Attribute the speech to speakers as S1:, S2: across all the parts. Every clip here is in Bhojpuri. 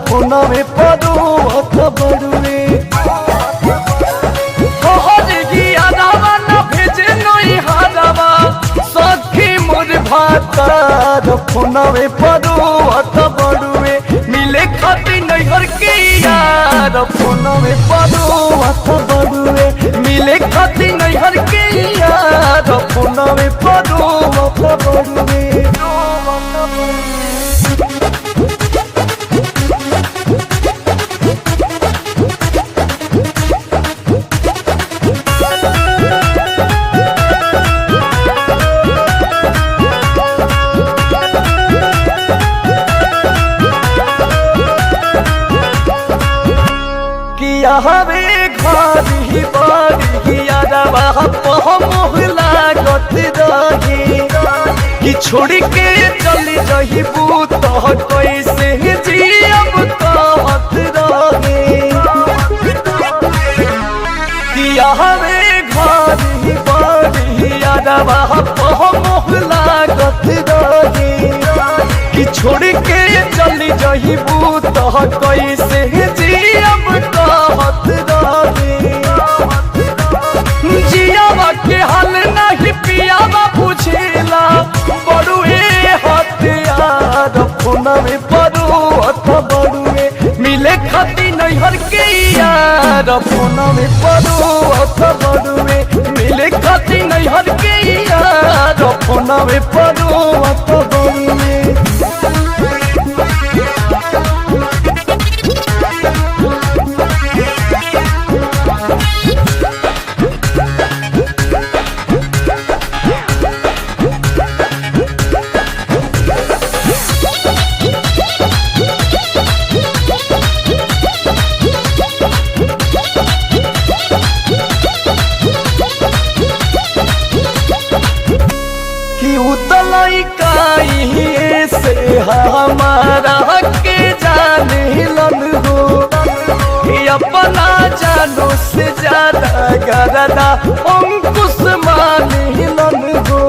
S1: फोना में पड़ुआत बड़ुए फोना में पड़ुआत बड़ुए मिले खाती नैहर के यार फोना में पड़ुआत बड़ुए मिले खाती नैहर के यार फोना में पड़ुआत बड़ुए हवे घरी बारी मोहला गत रही कि छोड़ के चली रही बूत कैसे जियब कहत रही कि हवे घरी बारी मोहला गत रही कि छोड़ के चली रही बूत कैसे जियब कहत रही जियावा के हाल नहीं पियावा पूछेला बड़ुए हथियार फोना में पड़ुआत बड़ुए मिले खाती नैहर के यार फोना में पड़ुआत बड़ुए मिले खाती नैहर के यार फोना में पड़ुआत बड़ुए से हमारा के जाने लन हो अपना जानो से ज्यादा गरदा अंकुश माने लन हो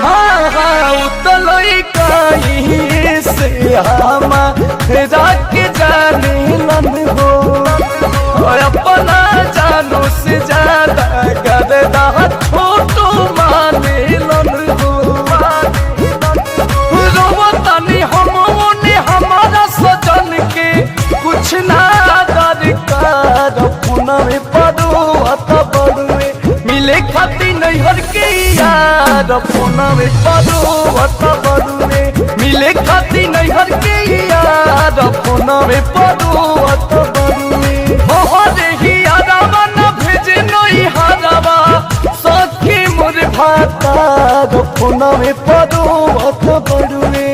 S1: हाँ उतलई कहीं से हमारा के जाने लन हो अपना जानो से ज्यादा गरदा छोटो माने लन हो हमारा सजन के कुछ ना दरकार फोना में पड़ुआत बड़ुए मिले खाती नैहर के यार फोना में पड़ुआत बड़ुए मिले खाती नैहर के यार फोना में पड़ुआत बड़ुए भेजे नई हरावा सखी मोर भातार फोना में पड़ुआत बड़ुए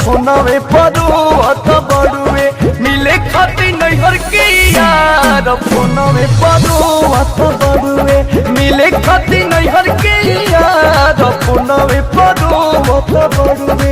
S1: फोना में पड़ुआत बड़ुए मिले खाती नैहर के यार फोना में पड़ुआत बड़ुए मिले खाती नैहर के यार फोना में पड़ुआत बड़ुए।